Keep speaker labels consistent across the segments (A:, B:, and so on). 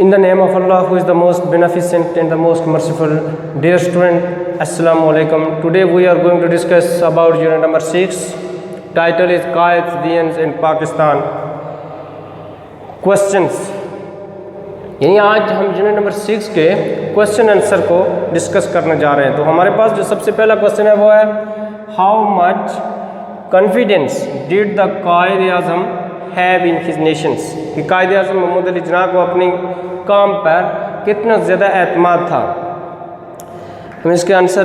A: In the name of Allah, who is the most beneficent and the most merciful. Dear student, Assalamu alaikum. Today we are going to discuss about unit number 6. Title is Qaid Dians in Pakistan. Questions. यानी आज हम unit number 6 के question answer को discuss करने जा रहे हैं। तो हमारे पास जो सबसे पहला क्वेश्चन है वो है, how much confidence did the Quaid Azam have in his Nations, कि कायद आज़म मोहम्मद अली जिन्ना को अपनी काम पर कितना ज़्यादा एतमाद था। हम इसके आंसर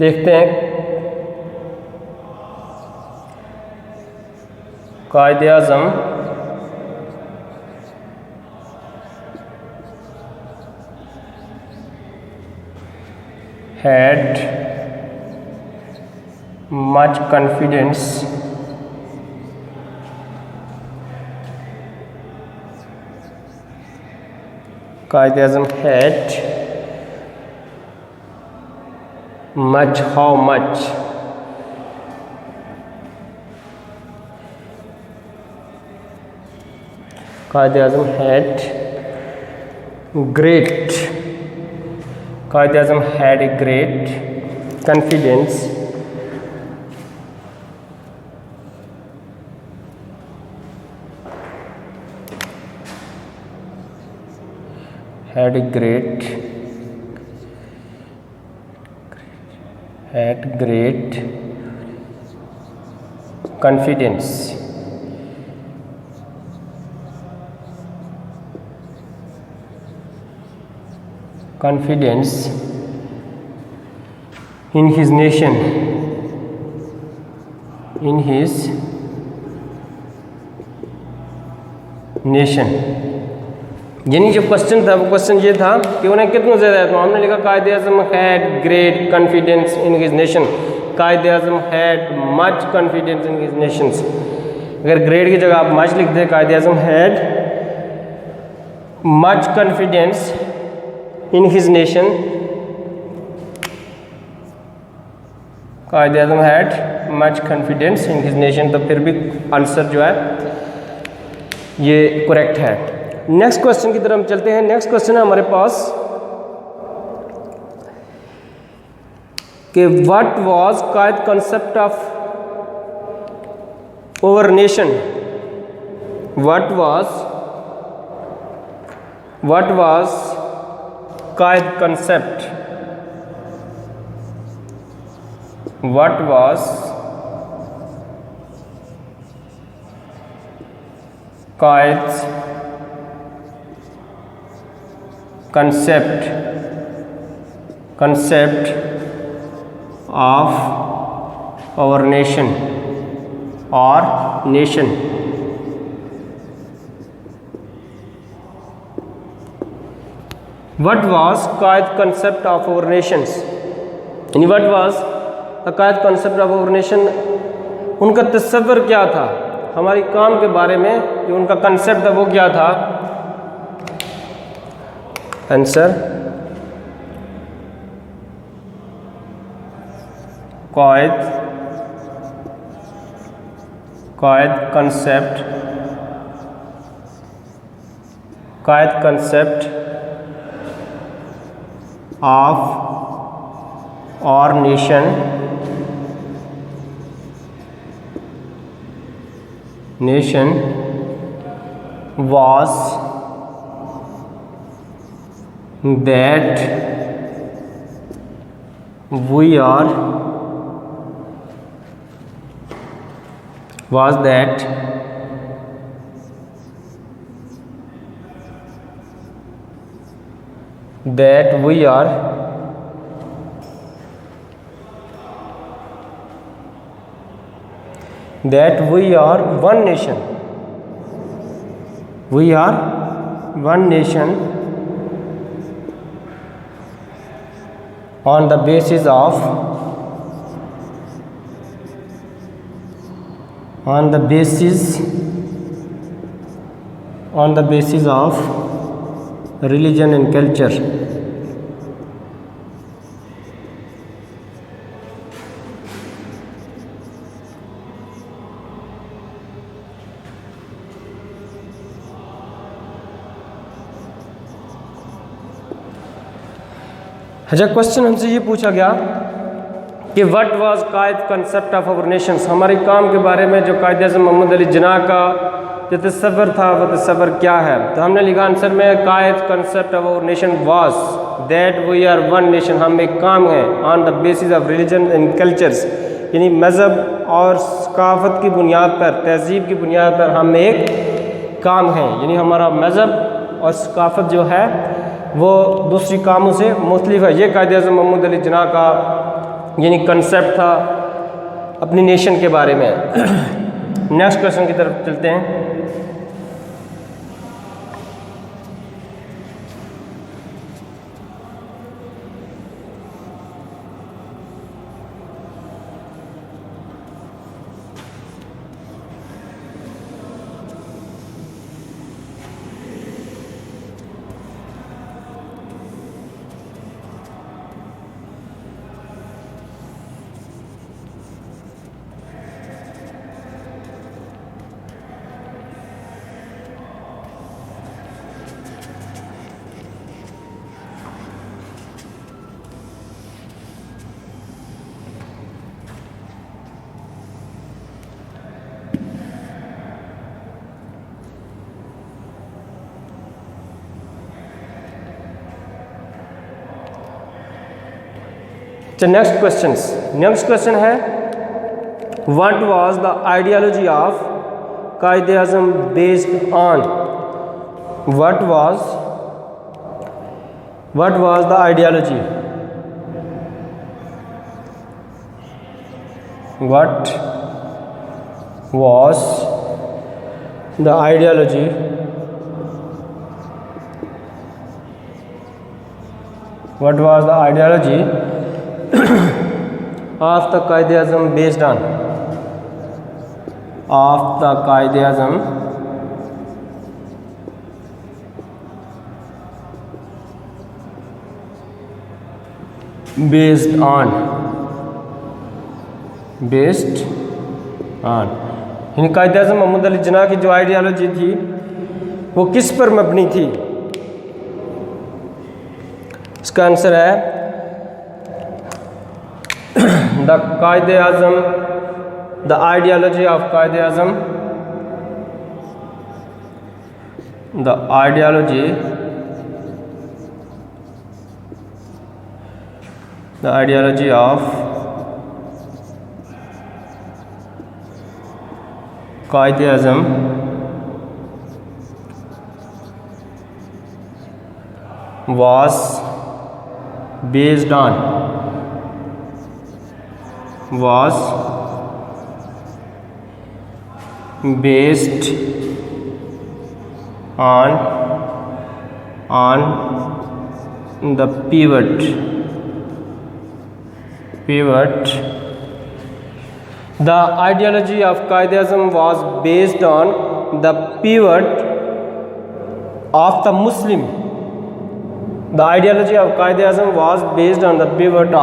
A: देखते हैं। कायद आज़म had much confidence Qaid-e-Azam had much, how much Qaid-e-Azam had great Qaid-e-Azam had a great confidence confidence in his nation, यानी जो क्वेश्चन था वो क्वेश्चन ये था कि उन्हें कितना ज़्यादा है। तो हमने लिखा Quaid Azam had great confidence in his nation, Quaid Azam had much confidence in his nations. अगर ग्रेट की जगह आप मच लिख दें, Quaid Azam had much confidence in his nation, Quaid Azam had much confidence in his nation, तो फिर भी आंसर जो है ये करेक्ट है। नेक्स्ट क्वेश्चन की तरफ हम चलते हैं। नेक्स्ट क्वेश्चन है हमारे पास कि what was Quaid concept of over nation, what was Quaid concept, what was Quaid concept of our nation or nation, what was Qaid concept of our nations, यानी what was the Qaid concept of our nation, उनका तस्वर क्या था हमारी काम के बारे में, जो उनका कंसेप्ट था वो क्या था। आंसर कायद कंसेप्ट ऑफ और nation was that we are one nation, we are one nation on the basis of religion and culture. अच्छा, क्वेश्चन हमसे ये पूछा गया कि what was Quaid concept of our nations, हमारे काम के बारे में जो कायद आज़म मोहम्मद अली जिन्ना का जो तसव्वुर था वो तसव्वुर क्या है। तो हमने लिखा आंसर में Quaid concept of our nation was that we are one nation, हम एक काम है on the basis of religion and cultures, यानी मज़हब और सकाफ़त की बुनियाद पर, तहज़ीब की बुनियाद पर हम एक काम हैं, यानी हमारा मज़हब और सकाफ़त जो है वो दूसरी कामों से मुख्तलिफ है। ये कायद आज़म मोहम्मद अली जिन्ना का यानी कंसेप्ट था अपनी नेशन के बारे में। नेक्स्ट क्वेश्चन की तरफ चलते हैं। नेक्स्ट क्वेश्चन है what was the ideology of Quaid Azam based on, what was the ideology, what was the ideology of the Qaid-e-Azam based on, of the Qaid-e-Azam based on यानी कायद आज़म मोहम्मद अली जिन्ना की जो ideology थी वो किस पर मबनी थी। इसका आंसर है the Quaid-e-Azam, the ideology of Quaid-e-Azam, the ideology of Quaid-e-Azam was based on the pivot the ideology of Qaid-e-Azam was based on the pivot of the Muslim. The ideology of Qaid-e-Azam was based on the pivot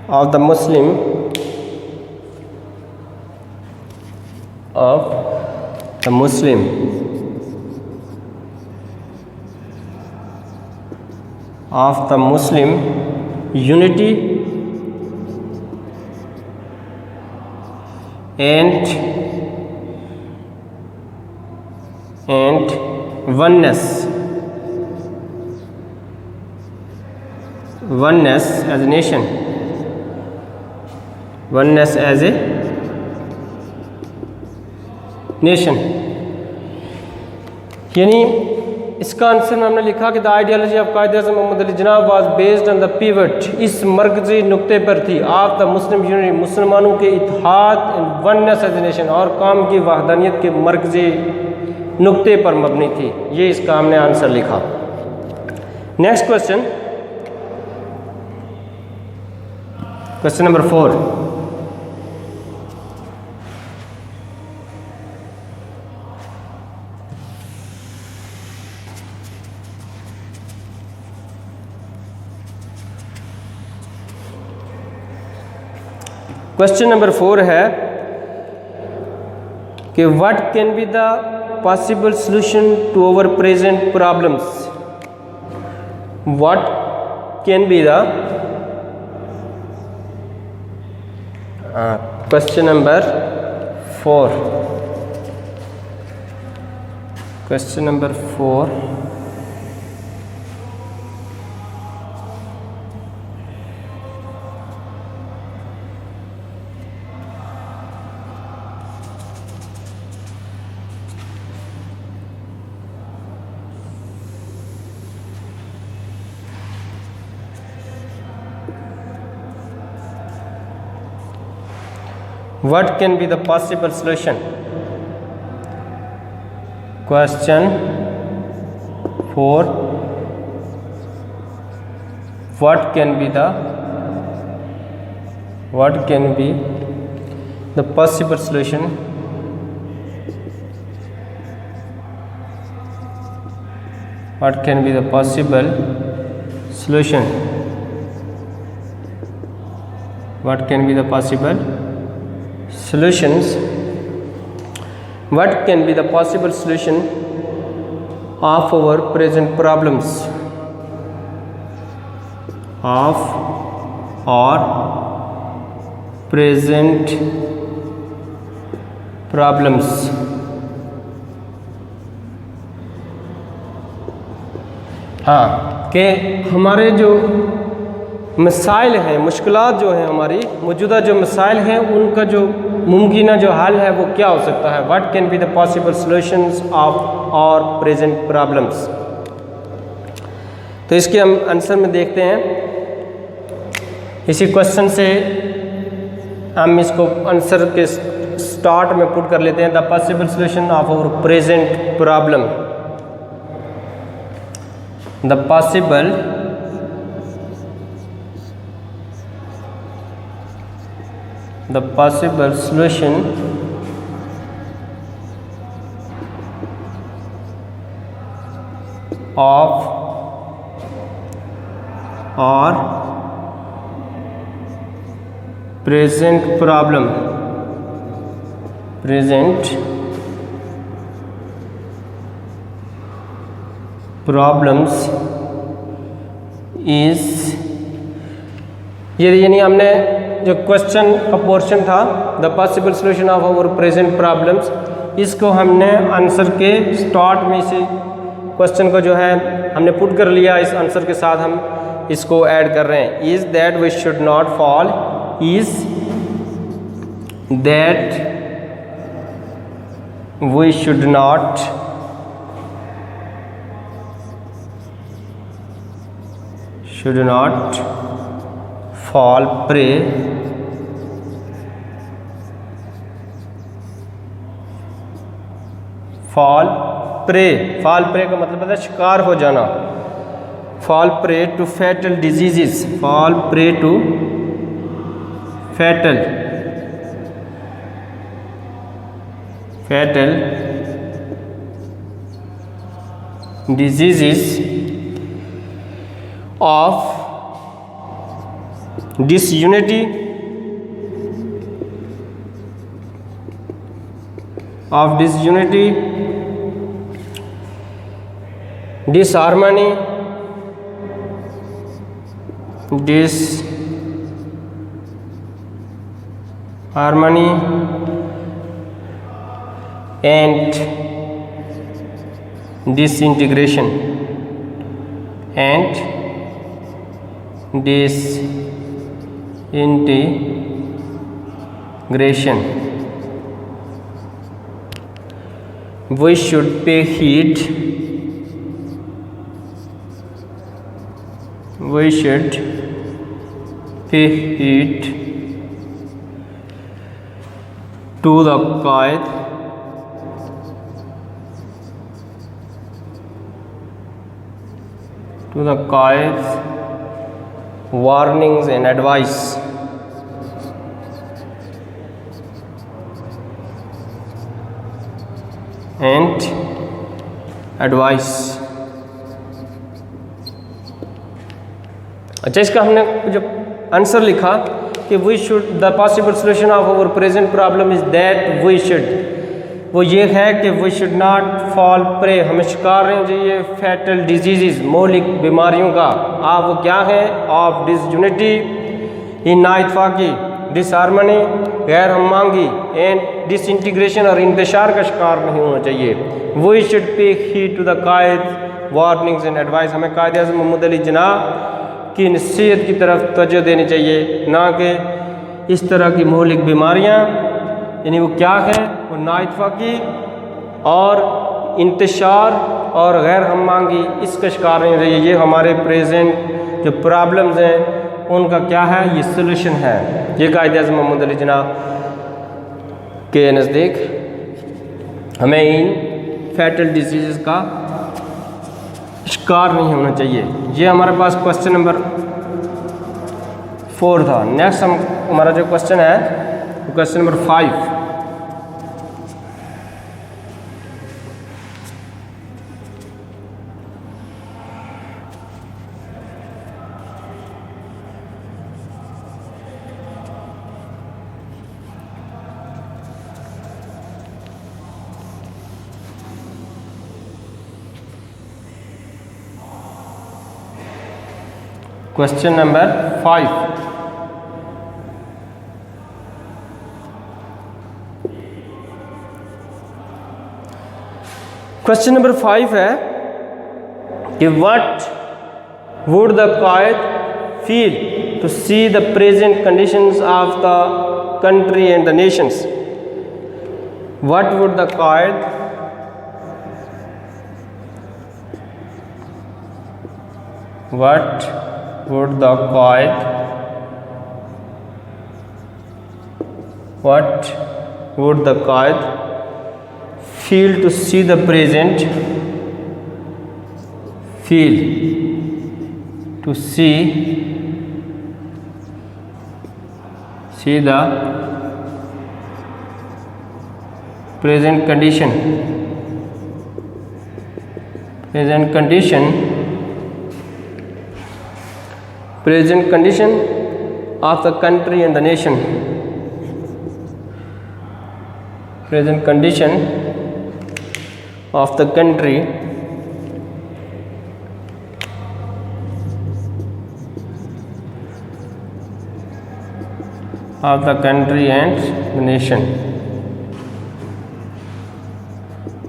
A: of the Muslim unity and oneness as a nation, यानी इसका answer हमने लिखा कि the ideology of Quaid-e-Azam Mohammad Ali Jinnah was based on the pivot, इस मरकजी नुक्ते पर थी, of the Muslim unity, मुसलमानों के इत्तेहाद, वननेस एज ए नेशन, और काम की वहदानियत के मरकजी नुक्ते पर मबनी थी। ये इसका हमने आंसर लिखा। Next question number 4। Question number 4 है कि what can be the possible solution to our present problems? What can be the question number 4? Question number 4. What can be the possible solution? Question 4. What can be the possible solution? What can be the possible solution? What can be the possible solutions? What can be the possible solution of our present problems? Of our present problems. हाँ, कि हमारे जो मसाइल हैं, मुश्किलात जो हैं, हमारी मौजूदा जो मसाइल हैं, उनका जो मुमकिन जो हल है वो क्या हो सकता है? What can be the possible solutions of our present problems. तो इसके हम आंसर में देखते हैं। इसी क्वेश्चन से हम इसको आंसर के स्टार्ट में पुट कर लेते हैं। The possible solution of our present problem. The possible solution of our present problems is, ये यानी हमने जो क्वेश्चन का पोर्शन था the possible solution of our present problems, इसको हमने आंसर के स्टार्ट में से क्वेश्चन को जो है हमने पुट कर लिया। इस आंसर के साथ हम इसको ऐड कर रहे हैं। Is that we should not fall, is that we should not fall prey fall prey का मतलब है शिकार हो जाना। fall prey to fatal diseases, fall prey to fatal diseases of disunity, disharmony, and disintegration We should pay heed to the Qaid's warnings and advice. अच्छा, इसका हमने जब आंसर लिखा कि we should the possible solution of our present problem is that we should, वो ये है कि we should not fall prey, हमें शिकार नहीं हो चाहिए फैटल डिजीज़, मौलिक बीमारियों का। आप वो क्या है? ऑफ डिसयूनिटी, इन नाइतफाकी, डिसहारमनी, गैर हममांगी, एंड डिसइंटीग्रेशन और इंतशार का शिकार नहीं होना चाहिए। We should pay heed to the Quaid warnings and advice, हमें कायद आज़म मोहम्मद अली जिन्ना की नसीहत की तरफ तवज्जो देनी चाहिए, ना कि इस तरह की मौलिक बीमारियाँ, यानी वो क्या है? वो नाइतफाकी और इंतशार और गैर हममांगी, इसका शिकार नहीं रही। ये हमारे प्रेजेंट जो प्रॉब्लम्स हैं उनका क्या है? ये सलूशन है। ये कायदे आज़म मोहम्मद अली जिन्ना के नज़दीक हमें इन फैटल डिजीज़ का शिकार नहीं होना चाहिए। ये हमारे पास क्वेश्चन नंबर 4 था। नेक्स्ट हमारा जो क्वेश्चन है question number 5। Question number 5, question number 5 है कि what would the Quaid feel to see the present conditions of the country and the nations. What would the Quaid would the Qaid feel to see the present the present condition of the country and the nation. Present condition of the country and the nation.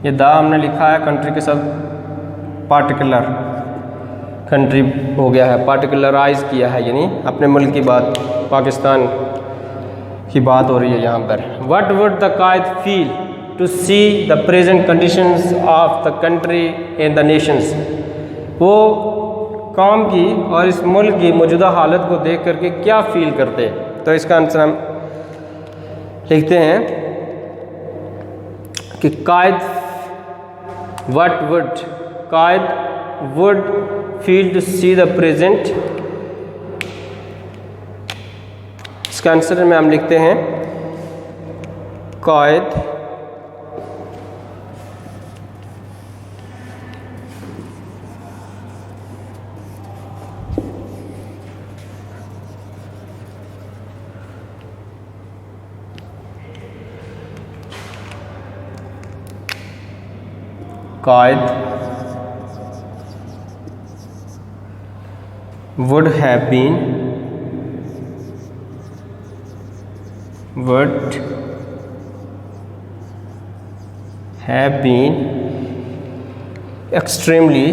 A: ये दा हमने लिखा है country के साथ particular country हो गया है, पार्टिकुलराइज किया है, यानी अपने मुल्क की बात, पाकिस्तान की बात हो रही है यहाँ पर। What would the Quaid feel to see the present conditions of the country and the nations, वो कौम की और इस मुल्क की मौजूदा हालत को देख करके क्या फील करते। तो इसका आंसर हम लिखते हैं कि Quaid would feel to see the present। इसका आंसर में हम लिखते हैं कायद would have been extremely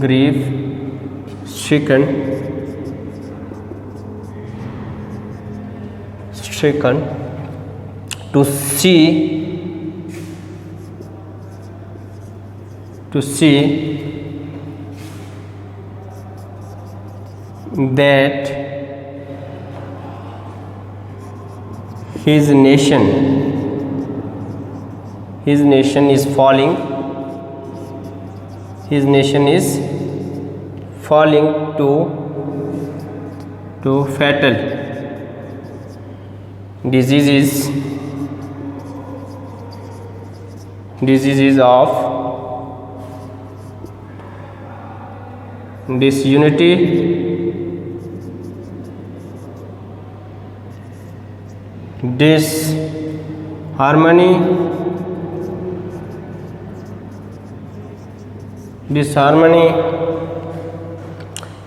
A: grief stricken to see that his nation is falling to fatal diseases of disunity, disharmony,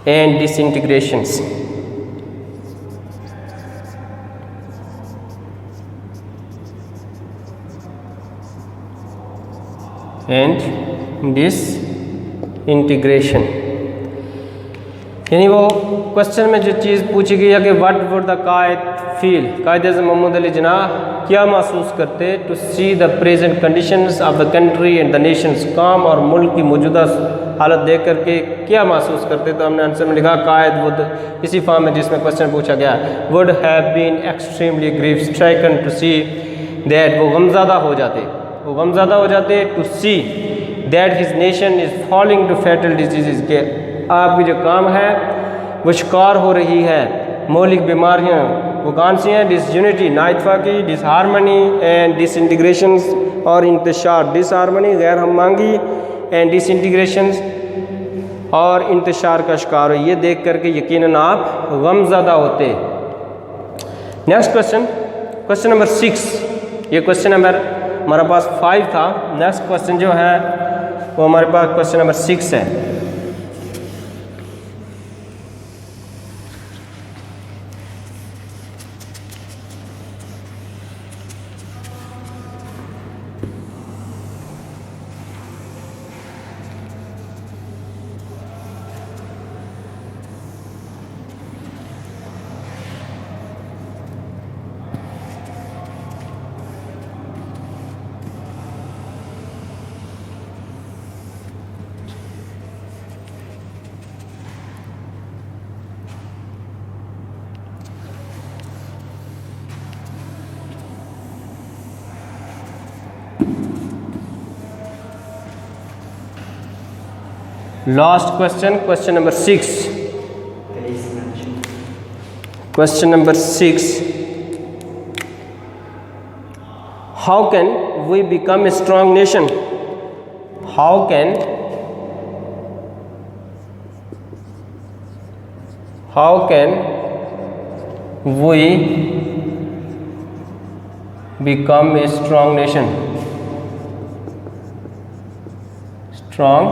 A: and disintegrations. And disintegration, यानी वो क्वेश्चन में जो चीज़ पूछी गई है कि what would the Quaid feel, Quaid Azam Mohammad Ali Jinnah क्या महसूस करते to see the present conditions of the country and the nations, काम और मुल्क की मौजूदा हालत देख करके क्या महसूस करते, तो हमने आंसर में लिखा कायद वुड, इसी फॉर्म में जिसमें क्वेश्चन पूछा गया, would have been extremely grief stricken to see that, वो गमज़दा हो जाते to see that his nation is falling to fatal disease, के आपकी जो काम है वो शिकार हो रही है मौलिक बीमारियाँ, वो कौन सी हैं, डिसयूनिटी नाइतफाकी, डिसहारमनी एंड डिसइंटीग्रेशंस और इंतशार, डिसहारमनी गैर हममांगी एंड डिसइंटीग्रेशंस और इंतशार का शिकार हो, ये देख करके यकीनन आप गमज़दा होते। नेक्स्ट क्वेश्चन नंबर 6, ये क्वेश्चन नंबर हमारे पास 5 था, नेक्स्ट क्वेश्चन जो है वो हमारे पास क्वेश्चन नंबर 6 है। Last question number 6. Question number 6. How can we become a strong nation? How can we become a strong nation? Strong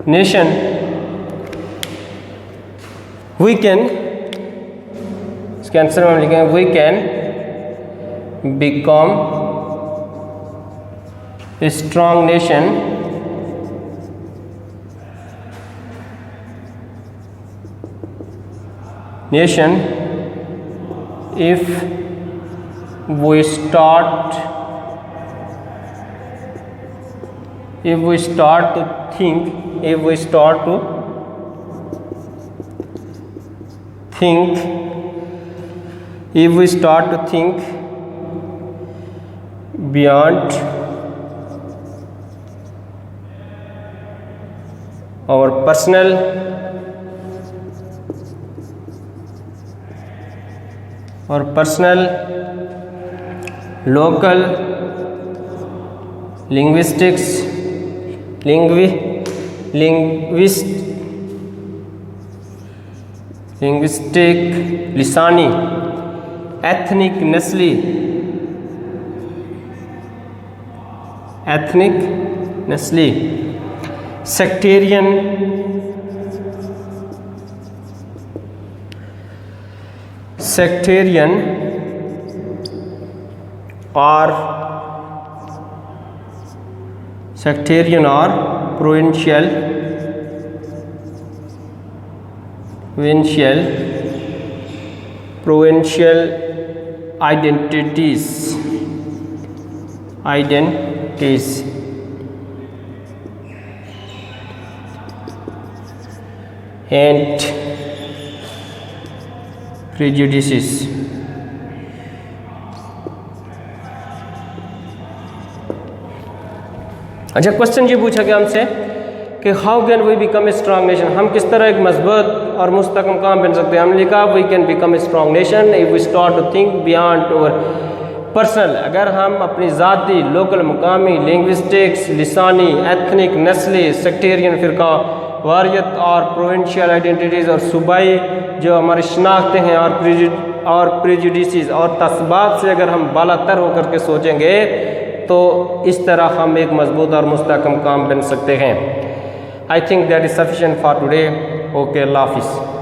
A: nation. We can, इसके answer में हम लिखेंगे we can become a strong nation if we start to think beyond our personal local linguistic lisani ethnic nasli sectarian or provincial identities and prejudices. अच्छा, question ये पूछा गया हमसे कि how can we become a strong nation, हम किस तरह एक मजबूत और मुस्तकम काम बन सकते हैं। हमने लिखा we can become a strong nation if we start to think beyond our personal, अगर हम अपनी ज़ाती, लोकल, मुकामी, लिंग्विस्टिक्स, लिसानी, एथनिक, नस्ली, सेक्टेरियन फ़िरका वारियत और प्रोविंशियल आइडेंटिटीज़ और सूबाई जो हमारी शनाख्तें हैं और प्रेजुडिसेस और तस्बात से अगर हम बालातर होकर के सोचेंगे तो इस तरह हम एक मजबूत और मुस्तहकम काम बन सकते हैं। I think that is sufficient for today. Okay, Allah हाफिज़।